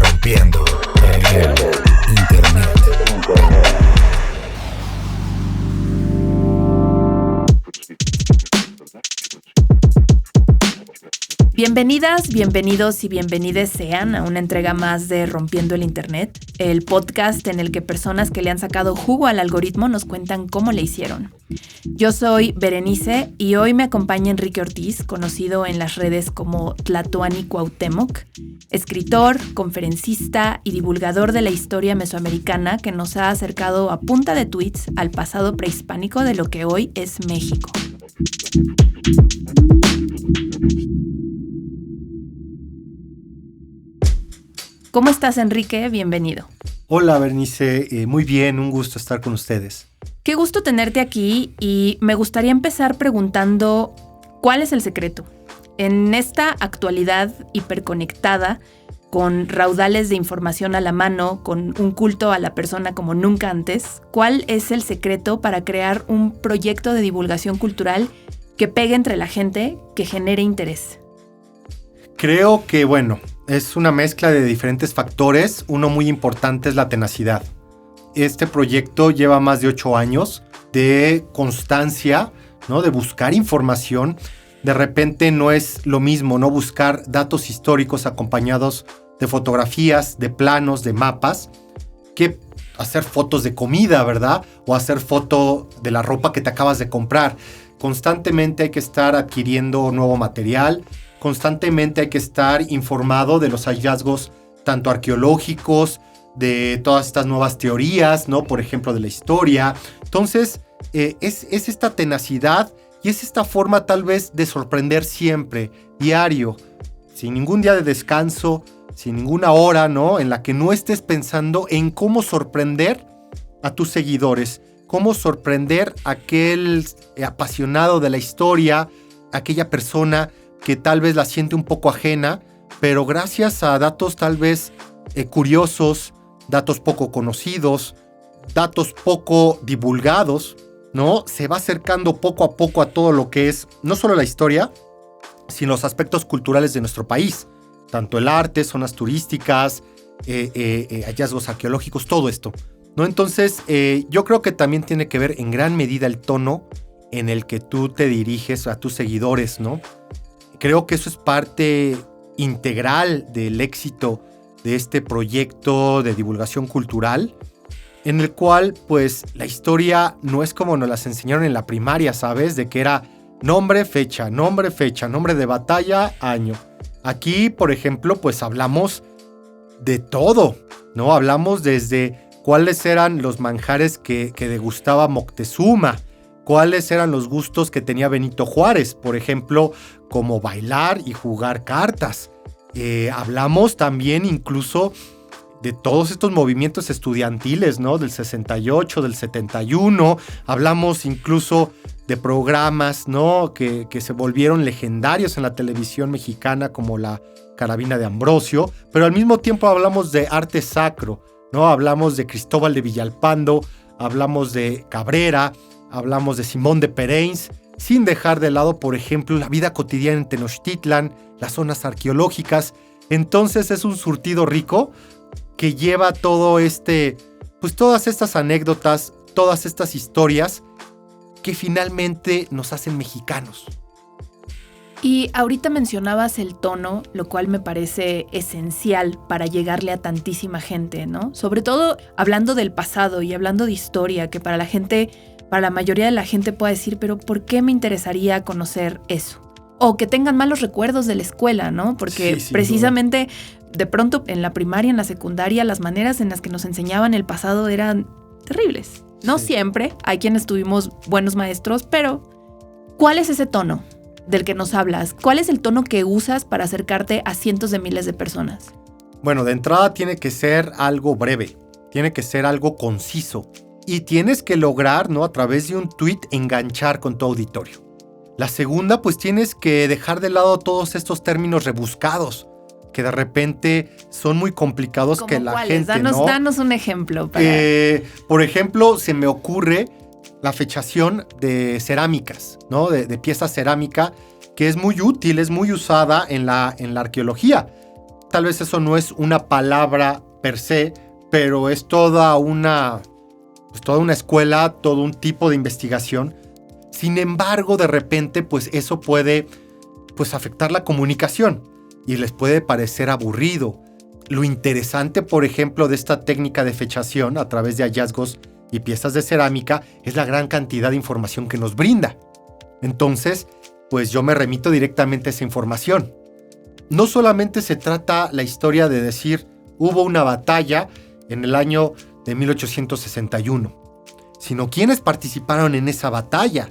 Rompiendo el internet. Bienvenidas, bienvenidos y bienvenides sean a una entrega más de Rompiendo el Internet, el podcast en el que personas que le han sacado jugo al algoritmo nos cuentan cómo le hicieron. Yo soy Berenice y hoy me acompaña Enrique Ortiz, conocido en las redes como Tlatoani Cuauhtémoc, escritor, conferencista y divulgador de la historia mesoamericana que nos ha acercado a punta de tweets al pasado prehispánico de lo que hoy es México. ¿Cómo estás, Enrique? Bienvenido. Hola, Bernice. Muy bien, un gusto estar con ustedes. Qué gusto tenerte aquí y me gustaría empezar preguntando ¿cuál es el secreto? En esta actualidad hiperconectada, con raudales de información a la mano, con un culto a la persona como nunca antes, ¿cuál es el secreto para crear un proyecto de divulgación cultural que pegue entre la gente, que genere interés? Creo que, es una mezcla de diferentes factores. Uno muy importante es la tenacidad. Este proyecto lleva más de 8 años de constancia, ¿no? De buscar información. De repente no es lo mismo, ¿no? Buscar datos históricos acompañados de fotografías, de planos, de mapas, que hacer fotos de comida, ¿verdad? O hacer foto de la ropa que te acabas de comprar. Constantemente hay que estar adquiriendo nuevo material. Constantemente hay que estar informado de los hallazgos tanto arqueológicos, de todas estas nuevas teorías, ¿no? Por ejemplo, de la historia. Entonces, es esta tenacidad y es esta forma tal vez de sorprender siempre, diario, sin ningún día de descanso, sin ninguna hora, ¿no? En la que no estés pensando en cómo sorprender a tus seguidores, cómo sorprender a aquel apasionado de la historia, aquella persona que tal vez la siente un poco ajena, pero gracias a datos tal vez curiosos, datos poco conocidos, datos poco divulgados, ¿no? Se va acercando poco a poco a todo lo que es no solo la historia, sino los aspectos culturales de nuestro país. Tanto el arte, zonas turísticas, hallazgos arqueológicos, todo esto, ¿no? Entonces, yo creo que también tiene que ver en gran medida el tono en el que tú te diriges a tus seguidores, ¿no? Creo que eso es parte integral del éxito de este proyecto de divulgación cultural, en el cual, pues, la historia no es como nos las enseñaron en la primaria, ¿sabes? De que era nombre, fecha, nombre de batalla, año. Aquí, por ejemplo, pues hablamos de todo, ¿no? Hablamos desde cuáles eran los manjares que degustaba Moctezuma, cuáles eran los gustos que tenía Benito Juárez, por ejemplo, como bailar y jugar cartas. Hablamos también incluso de todos estos movimientos estudiantiles, ¿no? Del 68, del 71. Hablamos incluso de programas, ¿no? Que se volvieron legendarios en la televisión mexicana, como la Carabina de Ambrosio. Pero al mismo tiempo hablamos de arte sacro, ¿no? Hablamos de Cristóbal de Villalpando, hablamos de Cabrera, hablamos de Simón de Pereins, sin dejar de lado, por ejemplo, la vida cotidiana en Tenochtitlan, las zonas arqueológicas. Entonces es un surtido rico que lleva todo pues todas estas anécdotas, todas estas historias que finalmente nos hacen mexicanos. Y ahorita mencionabas el tono, lo cual me parece esencial para llegarle a tantísima gente, ¿no? Sobre todo hablando del pasado y hablando de historia, que para la mayoría de la gente pueda decir, pero ¿por qué me interesaría conocer eso? O que tengan malos recuerdos de la escuela, ¿no? Porque sí, precisamente de pronto en la primaria, en la secundaria, las maneras en las que nos enseñaban el pasado eran terribles. No siempre, hay quienes tuvimos buenos maestros, pero ¿cuál es ese tono del que nos hablas? ¿Cuál es el tono que usas para acercarte a cientos de miles de personas? Bueno, de entrada tiene que ser algo breve, tiene que ser algo conciso. Y tienes que lograr, ¿no? A través de un tweet enganchar con tu auditorio. La segunda, pues tienes que dejar de lado todos estos términos rebuscados que de repente son muy complicados que la gente, Danos un ejemplo. Por ejemplo, se me ocurre la fechación de cerámicas, ¿no? De piezas cerámica, que es muy útil, es muy usada en la arqueología. tal vez eso no es una palabra per se, pero es toda una escuela, todo un tipo de investigación. Sin embargo, de repente, pues eso puede afectar la comunicación y les puede parecer aburrido. Lo interesante, por ejemplo, de esta técnica de fechación a través de hallazgos y piezas de cerámica es la gran cantidad de información que nos brinda. Entonces, pues yo me remito directamente a esa información. No solamente se trata la historia de decir hubo una batalla en el año de 1861, sino quiénes participaron en esa batalla.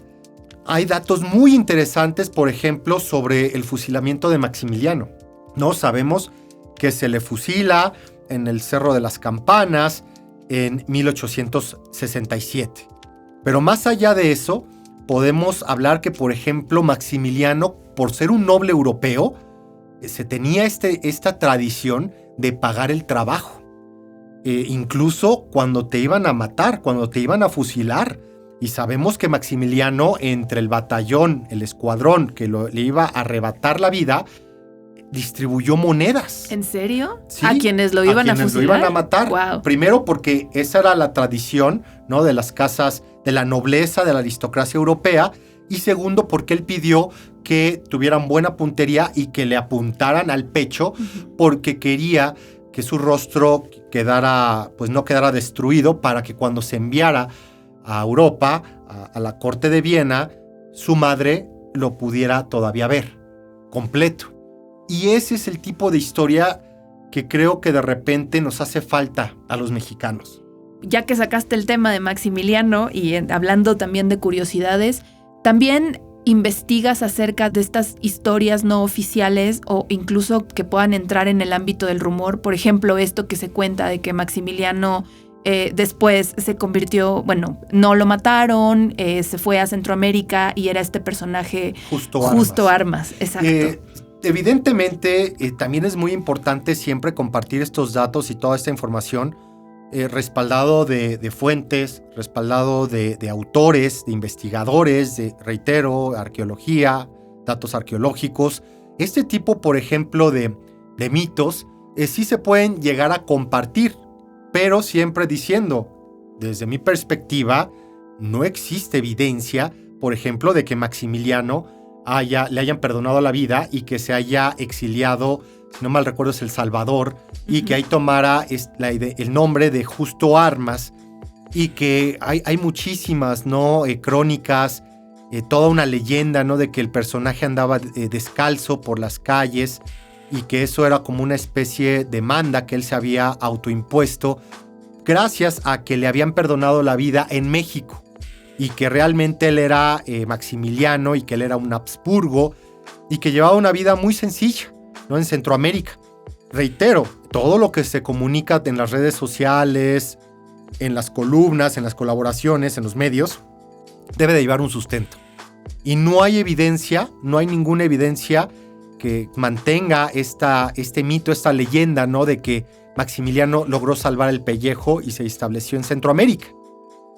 Hay datos muy interesantes, por ejemplo, sobre el fusilamiento de Maximiliano. No sabemos que se le fusila en el Cerro de las Campanas en 1867. Pero más allá de eso, podemos hablar que, por ejemplo, Maximiliano, por ser un noble europeo, se tenía esta tradición de pagar el trabajo. Incluso cuando te iban a matar, cuando te iban a fusilar. Y sabemos que Maximiliano, entre el batallón, el escuadrón que le iba a arrebatar la vida, distribuyó monedas. ¿En serio? Sí, ¿A quienes lo iban a fusilar? Lo iban a matar. Wow. Primero porque esa era la tradición, ¿no?, de las casas, de la nobleza, de la aristocracia europea. Y segundo, porque él pidió que tuvieran buena puntería y que le apuntaran al pecho, porque quería que su rostro no quedara destruido, para que cuando se enviara a Europa, a la corte de Viena, su madre lo pudiera todavía ver completo. Y ese es el tipo de historia que creo que de repente nos hace falta a los mexicanos. Ya que sacaste el tema de Maximiliano y hablando también de curiosidades, también investigas acerca de estas historias no oficiales o incluso que puedan entrar en el ámbito del rumor. Por ejemplo, esto que se cuenta de que Maximiliano después se convirtió, no lo mataron, se fue a Centroamérica y era este personaje Justo Armas. Exacto. Evidentemente, también es muy importante siempre compartir estos datos y toda esta información respaldado de fuentes, respaldado de autores, de investigadores, reitero, arqueología, datos arqueológicos. Este tipo, por ejemplo, de mitos sí se pueden llegar a compartir, pero siempre diciendo, desde mi perspectiva, no existe evidencia, por ejemplo, de que Maximiliano le hayan perdonado la vida y que se haya exiliado, si no mal recuerdo es El Salvador, y que ahí tomara el nombre de Justo Armas, y que hay muchísimas, ¿no?, crónicas, toda una leyenda, ¿no?, de que el personaje andaba descalzo por las calles y que eso era como una especie de manda que él se había autoimpuesto gracias a que le habían perdonado la vida en México. Y que realmente él era Maximiliano y que él era un Habsburgo y que llevaba una vida muy sencilla, ¿no?, en Centroamérica. Reitero, todo lo que se comunica en las redes sociales, en las columnas, en las colaboraciones, en los medios, debe de llevar un sustento. Y no hay evidencia, no hay ninguna evidencia que mantenga este mito, esta leyenda, ¿no?, de que Maximiliano logró salvar el pellejo y se estableció en Centroamérica.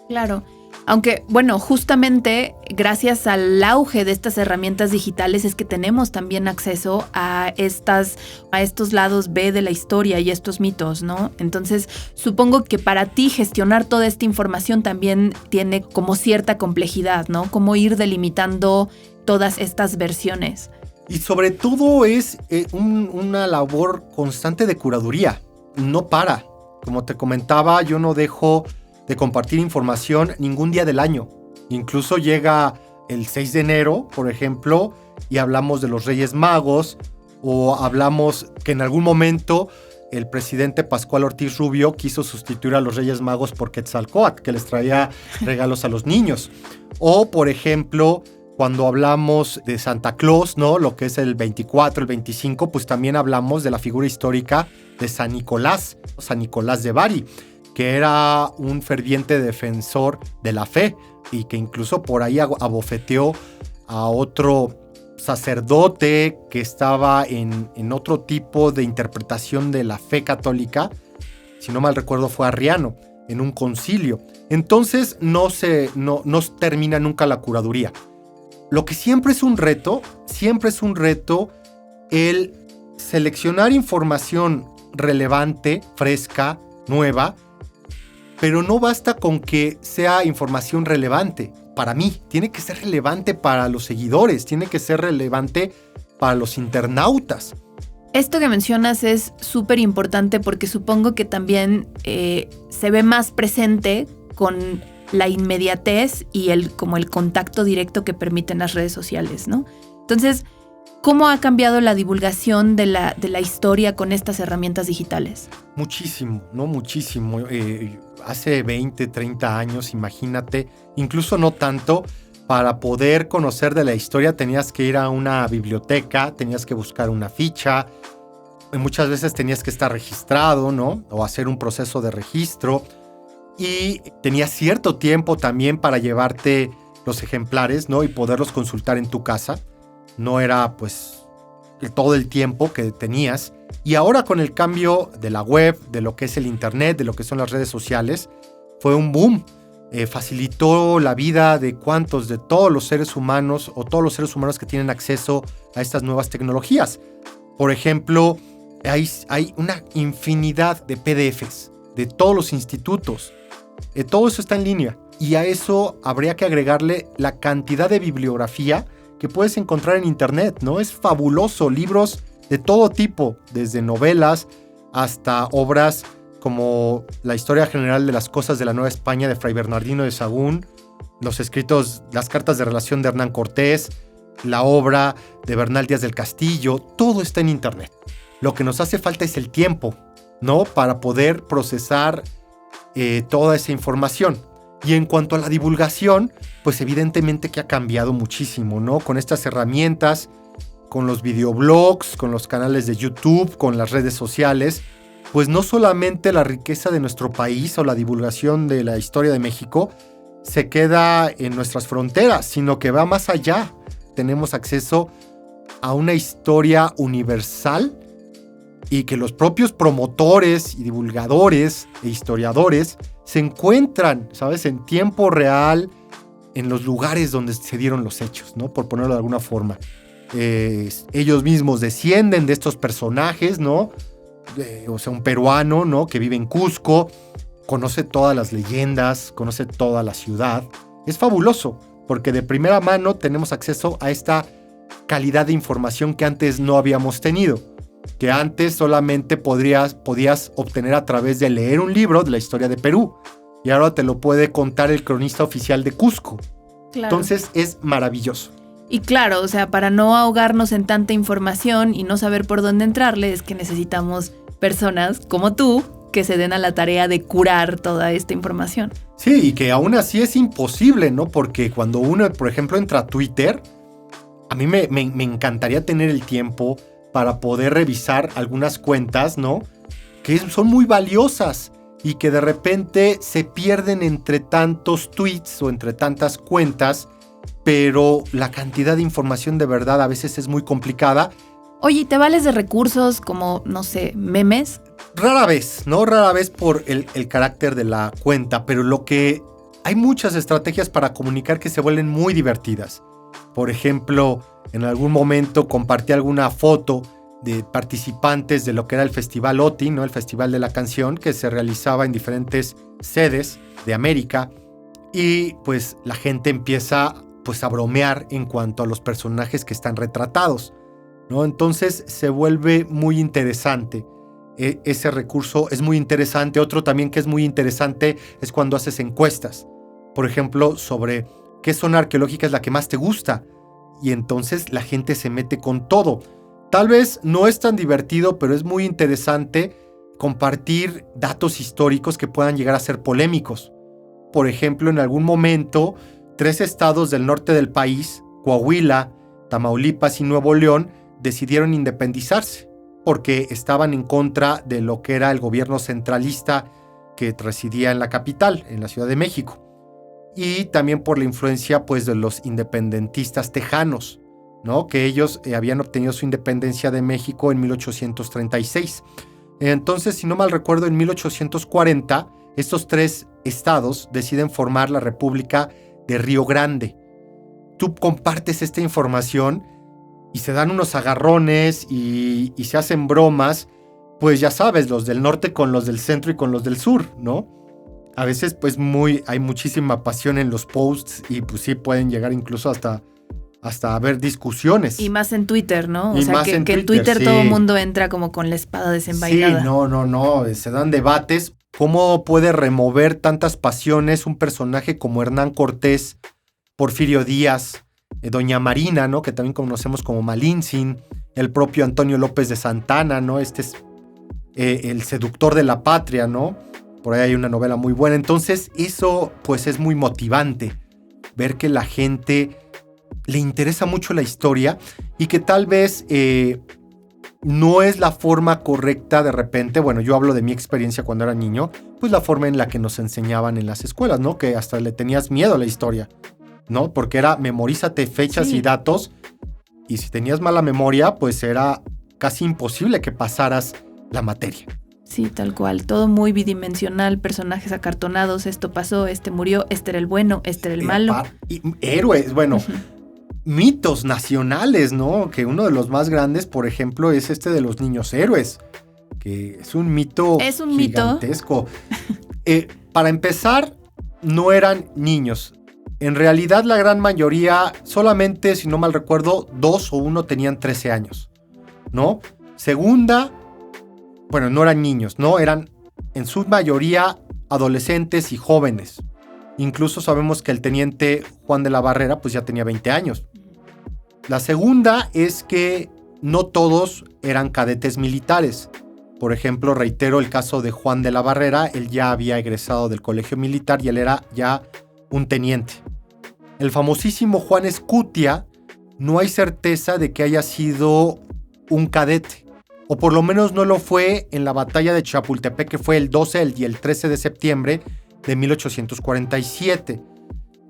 Claro. Aunque, justamente gracias al auge de estas herramientas digitales es que tenemos también acceso a estos lados B de la historia y estos mitos, ¿no? Entonces, supongo que para ti gestionar toda esta información también tiene como cierta complejidad, ¿no? Cómo ir delimitando todas estas versiones. Y sobre todo es una labor constante de curaduría. No para. Como te comentaba, yo no dejo de compartir información ningún día del año. Incluso llega el 6 de enero, por ejemplo, y hablamos de los Reyes Magos, o hablamos que en algún momento el presidente Pascual Ortiz Rubio quiso sustituir a los Reyes Magos por Quetzalcóatl, que les traía regalos a los niños. O, por ejemplo, cuando hablamos de Santa Claus, ¿no?, lo que es el 24, el 25, pues también hablamos de la figura histórica de San Nicolás de Bari, que era un ferviente defensor de la fe y que incluso por ahí abofeteó a otro sacerdote que estaba en otro tipo de interpretación de la fe católica, si no mal recuerdo fue Arriano, en un concilio. Entonces no termina nunca la curaduría. Lo que siempre es un reto el seleccionar información relevante, fresca, nueva, pero no basta con que sea información relevante. Para mí, tiene que ser relevante para los seguidores, tiene que ser relevante para los internautas. Esto que mencionas es súper importante porque supongo que también se ve más presente con la inmediatez y como el contacto directo que permiten las redes sociales, ¿no? Entonces, ¿cómo ha cambiado la divulgación de la historia con estas herramientas digitales? Muchísimo, ¿no? Muchísimo. Hace 20, 30 años, imagínate, incluso no tanto, para poder conocer de la historia tenías que ir a una biblioteca, tenías que buscar una ficha, muchas veces tenías que estar registrado, ¿no? O hacer un proceso de registro, y tenías cierto tiempo también para llevarte los ejemplares, ¿no? Y poderlos consultar en tu casa. No era, pues, todo el tiempo que tenías. Y ahora con el cambio de la web, de lo que es el internet, de lo que son las redes sociales, fue un boom. Facilitó la vida de todos los seres humanos o todos los seres humanos que tienen acceso a estas nuevas tecnologías. Por ejemplo, hay una infinidad de PDFs de todos los institutos. Todo eso está en línea. Y a eso habría que agregarle la cantidad de bibliografía que puedes encontrar en internet, ¿no? Es fabuloso. Libros de todo tipo, desde novelas hasta obras como La historia general de las cosas de la Nueva España de Fray Bernardino de Sahagún, los escritos, las cartas de relación de Hernán Cortés, la obra de Bernal Díaz del Castillo, todo está en internet. Lo que nos hace falta es el tiempo, ¿no? Para poder procesar toda esa información. Y en cuanto a la divulgación, pues evidentemente que ha cambiado muchísimo, ¿no? Con estas herramientas, con los videoblogs, con los canales de YouTube, con las redes sociales, pues no solamente la riqueza de nuestro país o la divulgación de la historia de México se queda en nuestras fronteras, sino que va más allá. Tenemos acceso a una historia universal y que los propios promotores y divulgadores e historiadores se encuentran, ¿sabes?, en tiempo real en los lugares donde se dieron los hechos, ¿no? Por ponerlo de alguna forma. Ellos mismos descienden de estos personajes, ¿no? O sea, un peruano, ¿no?, que vive en Cusco, conoce todas las leyendas, conoce toda la ciudad. Es fabuloso, porque de primera mano tenemos acceso a esta calidad de información que antes no habíamos tenido, que antes solamente podías obtener a través de leer un libro de la historia de Perú, y ahora te lo puede contar el cronista oficial de Cusco. Claro. Entonces es maravilloso. Y claro, o sea, para no ahogarnos en tanta información y no saber por dónde entrarle, es que necesitamos personas como tú que se den a la tarea de curar toda esta información. Sí, y que aún así es imposible, ¿no? Porque cuando uno, por ejemplo, entra a Twitter, a mí me encantaría tener el tiempo para poder revisar algunas cuentas, ¿no?, que son muy valiosas y que de repente se pierden entre tantos tweets o entre tantas cuentas, pero la cantidad de información de verdad a veces es muy complicada. Oye, ¿te vales de recursos como, no sé, memes? Rara vez, ¿no? Rara vez por el carácter de la cuenta, pero hay muchas estrategias para comunicar que se vuelven muy divertidas. Por ejemplo, en algún momento compartí alguna foto de participantes de lo que era el Festival OTI, ¿no?, el Festival de la Canción, que se realizaba en diferentes sedes de América, y pues la gente empieza pues a bromear en cuanto a los personajes que están retratados, ¿no? Entonces se vuelve muy interesante. Ese recurso es muy interesante. Otro también que es muy interesante es cuando haces encuestas, por ejemplo, sobre qué zona arqueológica es la que más te gusta, y entonces la gente se mete con todo. Tal vez no es tan divertido, pero es muy interesante compartir datos históricos que puedan llegar a ser polémicos. Por ejemplo, en algún momento, 3 estados del norte del país, Coahuila, Tamaulipas y Nuevo León, decidieron independizarse porque estaban en contra de lo que era el gobierno centralista que residía en la capital, en la Ciudad de México. Y también por la influencia, pues, de los independentistas tejanos, ¿no?, que ellos habían obtenido su independencia de México en 1836. Entonces, si no mal recuerdo, en 1840, estos 3 estados deciden formar la República de Río Grande. Tú compartes esta información y se dan unos agarrones y se hacen bromas, pues ya sabes, los del norte con los del centro y con los del sur, ¿no? A veces pues hay muchísima pasión en los posts y pues sí pueden llegar incluso hasta haber discusiones. Y más en Twitter, ¿no? O Y sea, más que en en Twitter, Twitter todo el sí. mundo entra como con la espada desenvainada. Sí, no, se dan debates. ¿Cómo puede remover tantas pasiones un personaje como Hernán Cortés, Porfirio Díaz, Doña Marina, ¿no? Que también conocemos como Malintzin, el propio Antonio López de Santana, ¿no? Este es el seductor de la patria, ¿no? Por ahí hay una novela muy buena. Entonces, eso pues es muy motivante, ver que la gente le interesa mucho la historia y que tal vez no es la forma correcta de repente. Bueno, yo hablo de mi experiencia cuando era niño, pues la forma en la que nos enseñaban en las escuelas, ¿no? Que hasta le tenías miedo a la historia, ¿no? Porque era memorízate fechas y datos, y si tenías mala memoria, pues era casi imposible que pasaras la materia. Sí, tal cual. Todo muy bidimensional, personajes acartonados, esto pasó, este murió, este era el bueno, este era el malo. Y héroes, bueno, mitos nacionales, ¿no? Que uno de los más grandes, por ejemplo, es este de los niños héroes, que es un mito gigantesco. Para empezar, no eran niños. En realidad, la gran mayoría, solamente, si no mal recuerdo, 2 o 1 tenían 13 años, ¿no? Segunda, bueno, no eran niños, ¿no? Eran en su mayoría adolescentes y jóvenes. Incluso sabemos que el teniente Juan de la Barrera pues ya tenía 20 años. La segunda es que no todos eran cadetes militares. Por ejemplo, reitero el caso de Juan de la Barrera, él ya había egresado del colegio militar y él era ya un teniente. El famosísimo Juan Escutia, no hay certeza de que haya sido un cadete. O por lo menos no lo fue en la batalla de Chapultepec, que fue el 12 y el 13 de septiembre de 1847.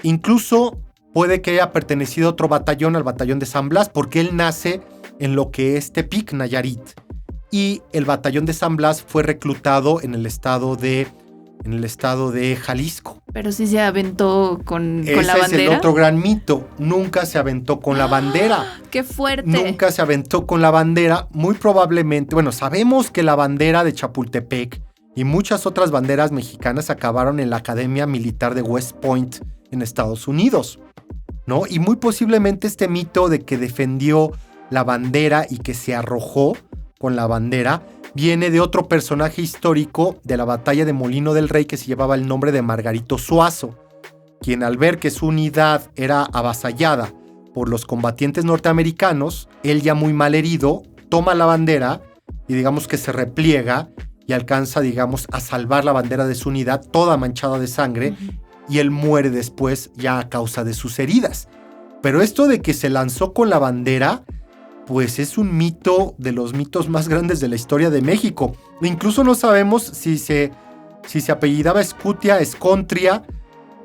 Incluso puede que haya pertenecido a otro batallón, al batallón de San Blas, porque él nace en lo que es Tepic, Nayarit. Y el batallón de San Blas fue reclutado en el estado de Jalisco. Pero sí se aventó con la bandera. Ese es el otro gran mito. Nunca se aventó con la bandera. ¡Qué fuerte! Nunca se aventó con la bandera. Muy probablemente, bueno, sabemos que la bandera de Chapultepec y muchas otras banderas mexicanas acabaron en la Academia Militar de West Point en Estados Unidos, ¿no? Y muy posiblemente este mito de que defendió la bandera y que se arrojó con la bandera viene de otro personaje histórico de la batalla de Molino del Rey que se llevaba el nombre de Margarito Zuazo, quien al ver que su unidad era avasallada por los combatientes norteamericanos, él ya muy mal herido, toma la bandera y digamos que se repliega y alcanza, digamos, a salvar la bandera de su unidad toda manchada de sangre, y él muere después ya a causa de sus heridas. Pero esto de que se lanzó con la bandera, pues es un mito de los mitos más grandes de la historia de México. Incluso no sabemos si se apellidaba Escutia, Escontria,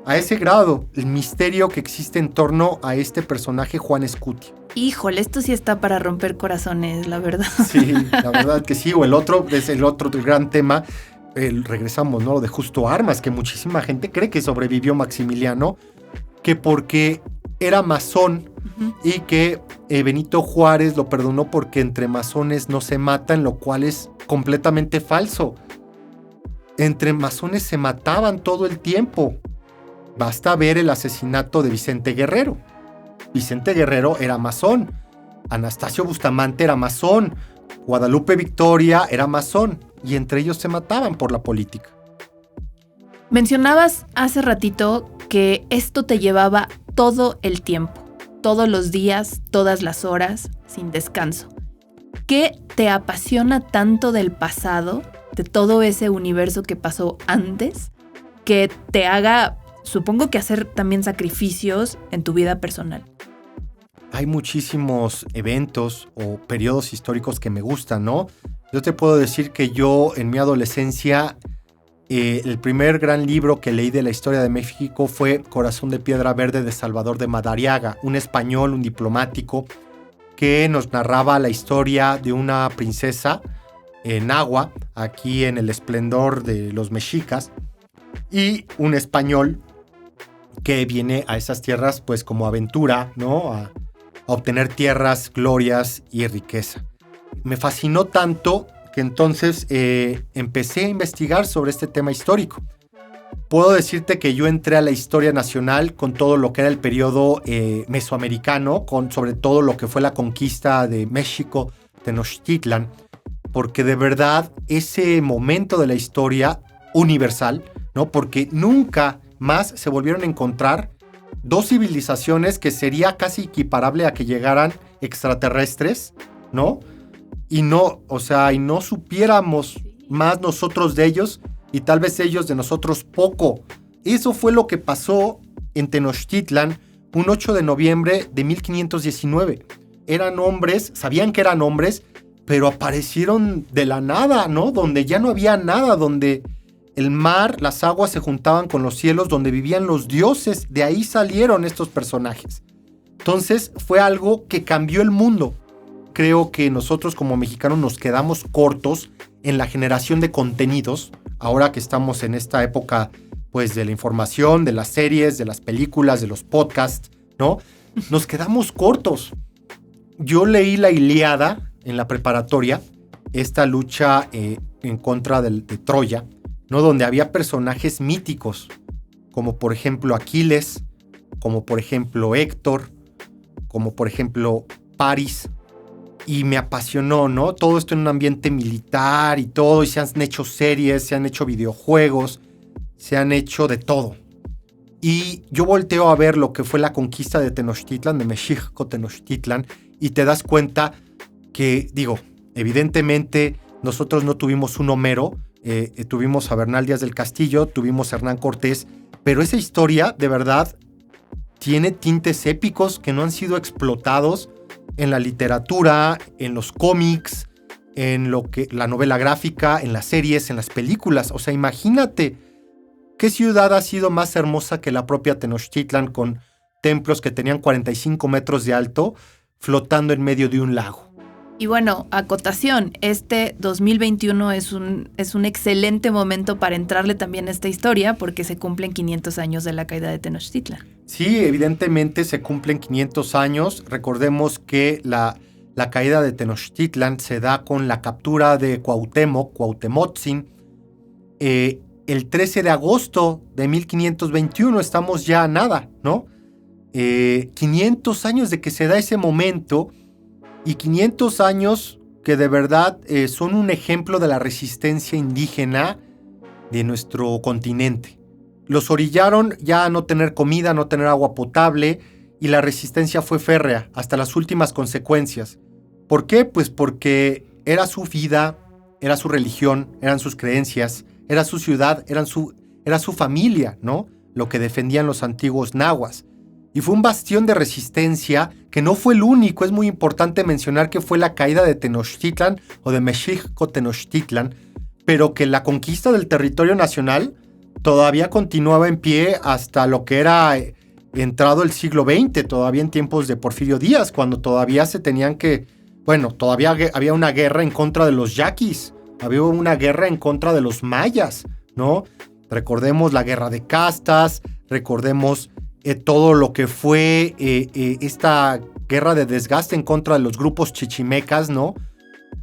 a ese grado, el misterio que existe en torno a este personaje Juan Escutia. Híjole, esto sí está para romper corazones, la verdad. Sí, la verdad que sí. O el otro, es el otro gran tema, regresamos, ¿no? Lo de Justo Armas, que muchísima gente cree que sobrevivió Maximiliano, que porque era masón, y que Benito Juárez lo perdonó porque entre masones no se matan, lo cual es completamente falso. Entre masones se mataban todo el tiempo. Basta ver el asesinato de Vicente Guerrero. Vicente Guerrero era masón. Anastasio Bustamante era masón. Guadalupe Victoria era masón. Y entre ellos se mataban por la política. Mencionabas hace ratito que esto te llevaba todo el tiempo. Todos los días, todas las horas, sin descanso. ¿Qué te apasiona tanto del pasado, de todo ese universo que pasó antes, que te haga, supongo que hacer también sacrificios en tu vida personal? Hay muchísimos eventos o periodos históricos que me gustan, ¿no? Yo te puedo decir que yo en mi adolescencia, el primer gran libro que leí de la historia de México fue Corazón de Piedra Verde de Salvador de Madariaga, un español, un diplomático, que nos narraba la historia de una princesa nahua, aquí en el esplendor de los mexicas, y un español que viene a esas tierras pues como aventura, ¿no? A a obtener tierras, glorias y riqueza. Me fascinó tanto que entonces empecé a investigar sobre este tema histórico. Puedo decirte que yo entré a la historia nacional con todo lo que era el periodo mesoamericano, con sobre todo lo que fue la conquista de México, Tenochtitlan, porque de verdad ese momento de la historia universal, ¿no? Porque nunca más se volvieron a encontrar dos civilizaciones que sería casi equiparable a que llegaran extraterrestres, ¿no? Y no supiéramos más nosotros de ellos y tal vez ellos de nosotros poco. Eso fue lo que pasó en Tenochtitlan un 8 de noviembre de 1519. Eran hombres, sabían que eran hombres, pero aparecieron de la nada, ¿no? Donde ya no había nada, donde el mar, las aguas se juntaban con los cielos, donde vivían los dioses. De ahí salieron estos personajes. Entonces fue algo que cambió el mundo. Creo que nosotros como mexicanos nos quedamos cortos en la generación de contenidos, ahora que estamos en esta época pues de la información, de las series, de las películas, de los podcasts, ¿no? Nos quedamos cortos. Yo leí la Ilíada en la preparatoria, esta lucha en contra de Troya, ¿no? Donde había personajes míticos, como por ejemplo Aquiles, como por ejemplo Héctor, como por ejemplo Paris. Y me apasionó, ¿no? Todo esto en un ambiente militar y todo, y se han hecho series, se han hecho videojuegos, se han hecho de todo. Y yo volteo a ver lo que fue la conquista de Tenochtitlan, de México Tenochtitlan, y te das cuenta que, evidentemente nosotros no tuvimos un Homero, tuvimos a Bernal Díaz del Castillo, tuvimos a Hernán Cortés, pero esa historia, de verdad, tiene tintes épicos que no han sido explotados en la literatura, en los cómics, en la novela gráfica, en las series, en las películas. O sea, imagínate qué ciudad ha sido más hermosa que la propia Tenochtitlan, con templos que tenían 45 metros de alto, flotando en medio de un lago. Y bueno, acotación, este 2021 es un excelente momento para entrarle también a esta historia porque se cumplen 500 años de la caída de Tenochtitlan. Sí, evidentemente se cumplen 500 años. Recordemos que la caída de Tenochtitlan se da con la captura de Cuauhtémoc-Cuauhtémotzin, el 13 de agosto de 1521. Estamos ya a nada, ¿no? 500 años de que se da ese momento. Y 500 años que de verdad son un ejemplo de la resistencia indígena de nuestro continente. Los orillaron ya a no tener comida, no tener agua potable, y la resistencia fue férrea hasta las últimas consecuencias. ¿Por qué? Pues porque era su vida, era su religión, eran sus creencias, era su ciudad, era su familia, ¿no? Lo que defendían los antiguos nahuas. Y fue un bastión de resistencia que no fue el único. Es muy importante mencionar que fue la caída de Tenochtitlan o de México Tenochtitlan, pero que la conquista del territorio nacional todavía continuaba en pie hasta lo que era entrado el siglo XX, todavía en tiempos de Porfirio Díaz, cuando todavía todavía había una guerra en contra de los yaquis, había una guerra en contra de los mayas, ¿no? Recordemos la guerra de castas, recordemos todo lo que fue esta guerra de desgaste en contra de los grupos chichimecas, ¿no?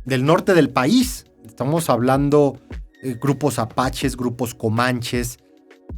Del norte del país. Estamos hablando grupos apaches, grupos comanches.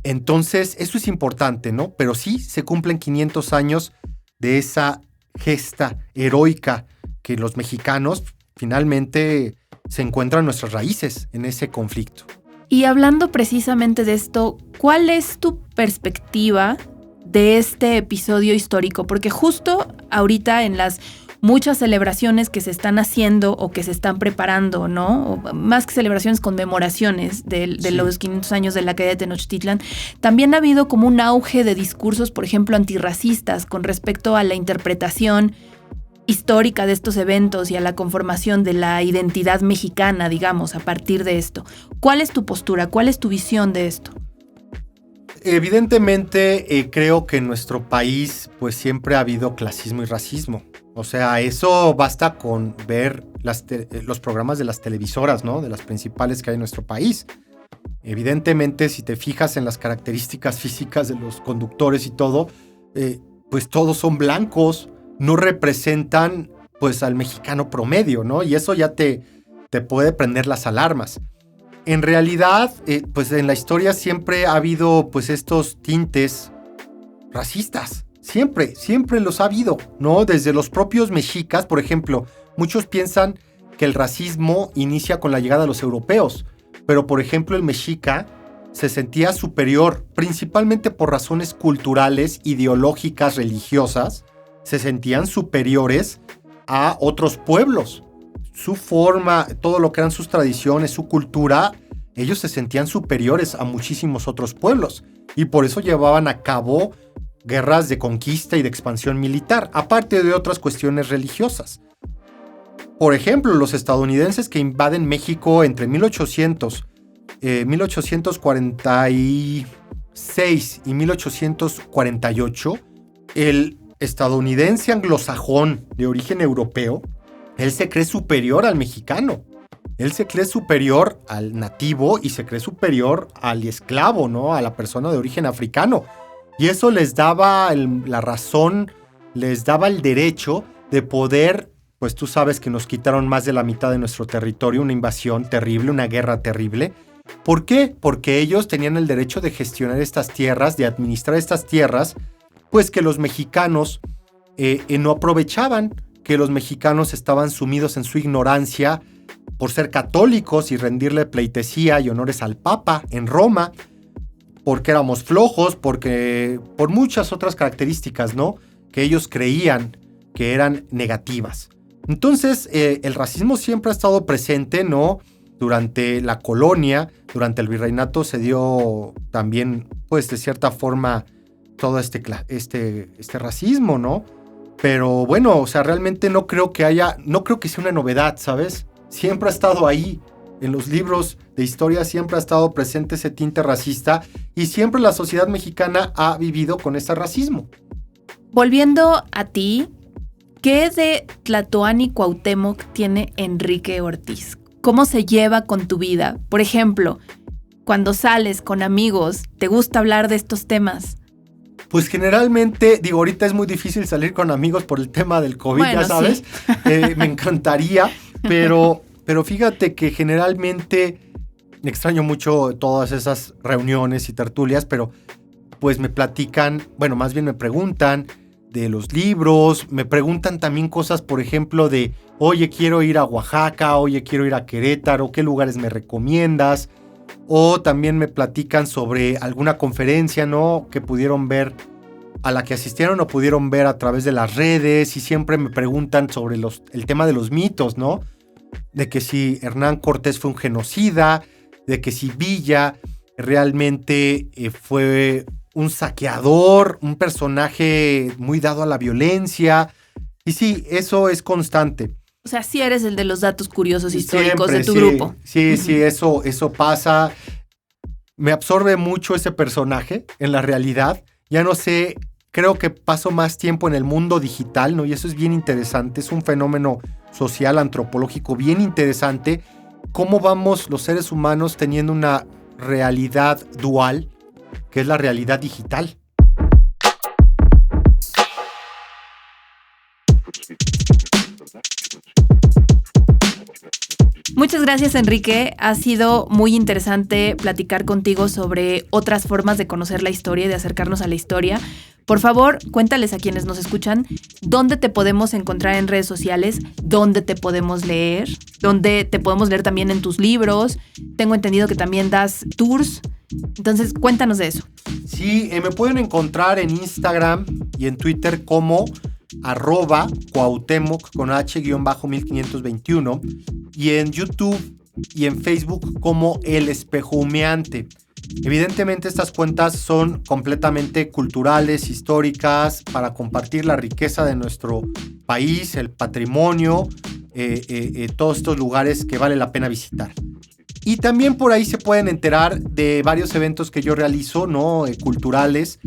Entonces, eso es importante, ¿no? Pero sí se cumplen 500 años de esa gesta heroica que los mexicanos finalmente se encuentran nuestras raíces en ese conflicto. Y hablando precisamente de esto, ¿cuál es tu perspectiva de este episodio histórico? Porque justo ahorita en las muchas celebraciones que se están haciendo o que se están preparando, ¿no? O más que celebraciones, conmemoraciones de los 500 años de la caída de Tenochtitlan, también ha habido como un auge de discursos, por ejemplo, antirracistas con respecto a la interpretación histórica de estos eventos y a la conformación de la identidad mexicana, digamos, a partir de esto. ¿Cuál es tu postura? ¿Cuál es tu visión de esto? Evidentemente, creo que en nuestro país pues siempre ha habido clasismo y racismo. O sea, eso basta con ver los programas de las televisoras, ¿no? De las principales que hay en nuestro país. Evidentemente, si te fijas en las características físicas de los conductores y todo, pues todos son blancos, no representan pues al mexicano promedio, ¿no? Y eso ya te puede prender las alarmas. En realidad, pues en la historia siempre ha habido pues estos tintes racistas. Siempre los ha habido, ¿no? Desde los propios mexicas, por ejemplo, muchos piensan que el racismo inicia con la llegada de los europeos, pero por ejemplo el mexica se sentía superior, principalmente por razones culturales, ideológicas, religiosas, se sentían superiores a otros pueblos. Su forma, todo lo que eran sus tradiciones, su cultura, ellos se sentían superiores a muchísimos otros pueblos y por eso llevaban a cabo guerras de conquista y de expansión militar, aparte de otras cuestiones religiosas. Por ejemplo, los estadounidenses que invaden México entre 1846 y 1848, el estadounidense anglosajón de origen europeo, él se cree superior al mexicano. Él se cree superior al nativo y se cree superior al esclavo, ¿no? A la persona de origen africano. Y eso les daba la razón, les daba el derecho de poder, pues tú sabes que nos quitaron más de la mitad de nuestro territorio, una invasión terrible, una guerra terrible. ¿Por qué? Porque ellos tenían el derecho de gestionar estas tierras, de administrar estas tierras, pues que los mexicanos no aprovechaban, que los mexicanos estaban sumidos en su ignorancia por ser católicos y rendirle pleitesía y honores al Papa en Roma, porque éramos flojos, porque por muchas otras características, ¿no? Que ellos creían que eran negativas. Entonces, el racismo siempre ha estado presente, ¿no? Durante la colonia, durante el virreinato se dio también, pues de cierta forma, todo este racismo, ¿no? Pero bueno, o sea, realmente no creo que sea una novedad, ¿sabes? Siempre ha estado ahí. En los libros de historia siempre ha estado presente ese tinte racista y siempre la sociedad mexicana ha vivido con ese racismo. Volviendo a ti, ¿qué de Tlatoani Cuauhtémoc tiene Enrique Ortiz? ¿Cómo se lleva con tu vida? Por ejemplo, cuando sales con amigos, ¿te gusta hablar de estos temas? Pues generalmente, ahorita es muy difícil salir con amigos por el tema del COVID, bueno, ya sabes. Sí. Me encantaría, pero fíjate que generalmente extraño mucho todas esas reuniones y tertulias, pero pues me platican, bueno, más bien me preguntan de los libros, me preguntan también cosas, por ejemplo, de, oye, quiero ir a Oaxaca, oye, quiero ir a Querétaro, ¿qué lugares me recomiendas? O también me platican sobre alguna conferencia, ¿no? Que pudieron ver, a la que asistieron o pudieron ver a través de las redes, y siempre me preguntan sobre el tema de los mitos, ¿no? De que si Hernán Cortés fue un genocida, de que si Villa realmente fue un saqueador, un personaje muy dado a la violencia. Y sí, eso es constante. O sea, sí eres el de los datos curiosos históricos siempre, de tu grupo. Sí, sí, eso pasa. Me absorbe mucho ese personaje en la realidad. Ya no sé, creo que paso más tiempo en el mundo digital, ¿no? Y eso es bien interesante. Es un fenómeno social, antropológico bien interesante. Cómo vamos los seres humanos teniendo una realidad dual, que es la realidad digital. Muchas gracias, Enrique. Ha sido muy interesante platicar contigo sobre otras formas de conocer la historia y de acercarnos a la historia. Por favor, cuéntales a quienes nos escuchan dónde te podemos encontrar en redes sociales, dónde te podemos leer, dónde te podemos leer también en tus libros. Tengo entendido que también das tours. Entonces, cuéntanos de eso. Sí, me pueden encontrar en Instagram y en Twitter como @Cuauhtémoc con H-1521 y en YouTube y en Facebook como El Espejo Humeante. Evidentemente estas cuentas son completamente culturales, históricas, para compartir la riqueza de nuestro país, el patrimonio, todos estos lugares que vale la pena visitar. Y también por ahí se pueden enterar de varios eventos que yo realizo, ¿no? Culturales.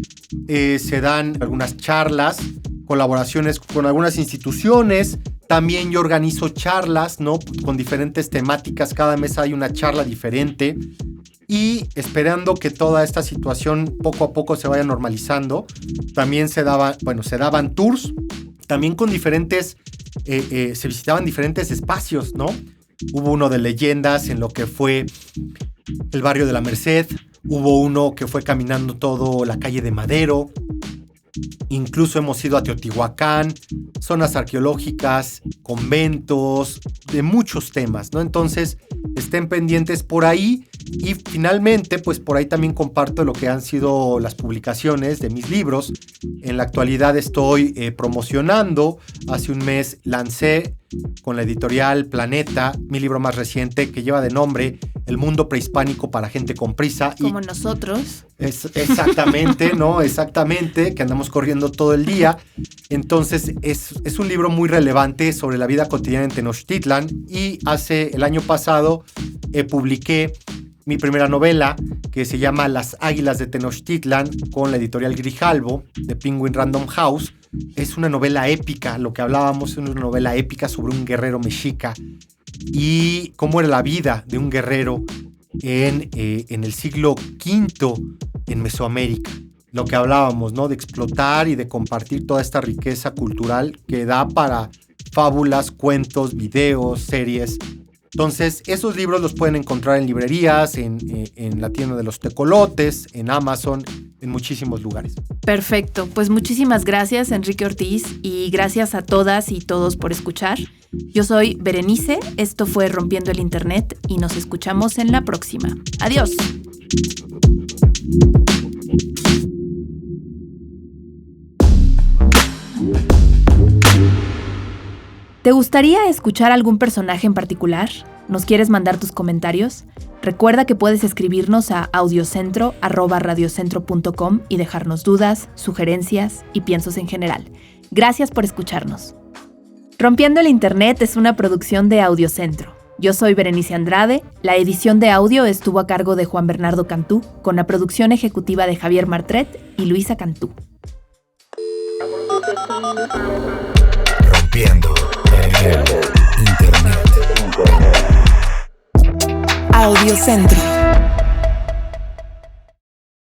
Se dan algunas charlas, colaboraciones con algunas instituciones. También yo organizo charlas, ¿no? Con diferentes temáticas. Cada mes hay una charla diferente. Y esperando que toda esta situación poco a poco se vaya normalizando, también se daban tours también con diferentes, se visitaban diferentes espacios, ¿no? Hubo uno de leyendas en lo que fue el barrio de la Merced, hubo uno que fue caminando todo la calle de Madero, incluso hemos ido a Teotihuacán, zonas arqueológicas, conventos, de muchos temas, ¿no? Entonces, estén pendientes por ahí. Y finalmente, pues por ahí también comparto lo que han sido las publicaciones de mis libros. En la actualidad estoy promocionando. Hace un mes lancé con la editorial Planeta mi libro más reciente, que lleva de nombre El mundo prehispánico para gente con prisa. Como nosotros. Exactamente, ¿no? Exactamente, que andamos corriendo todo el día. Entonces es un libro muy relevante sobre la vida cotidiana en Tenochtitlan. Y el año pasado publiqué mi primera novela, que se llama Las Águilas de Tenochtitlan, con la editorial Grijalbo, de Penguin Random House. Es una novela épica, lo que hablábamos es una novela épica sobre un guerrero mexica y cómo era la vida de un guerrero en el siglo V en Mesoamérica. Lo que hablábamos, ¿no? De explotar y de compartir toda esta riqueza cultural que da para fábulas, cuentos, videos, series. Entonces, esos libros los pueden encontrar en librerías, en la tienda de los tecolotes, en Amazon, en muchísimos lugares. Perfecto, pues muchísimas gracias, Enrique Ortiz, y gracias a todas y todos por escuchar. Yo soy Berenice, esto fue Rompiendo el Internet y nos escuchamos en la próxima. Adiós. ¿Te gustaría escuchar algún personaje en particular? ¿Nos quieres mandar tus comentarios? Recuerda que puedes escribirnos a audiocentro@radiocentro.com y dejarnos dudas, sugerencias y piensos en general. Gracias por escucharnos. Rompiendo el Internet es una producción de Audiocentro. Yo soy Berenice Andrade, la edición de audio estuvo a cargo de Juan Bernardo Cantú, con la producción ejecutiva de Javier Martret y Luisa Cantú. Rompiendo el Internet. Audiocentro.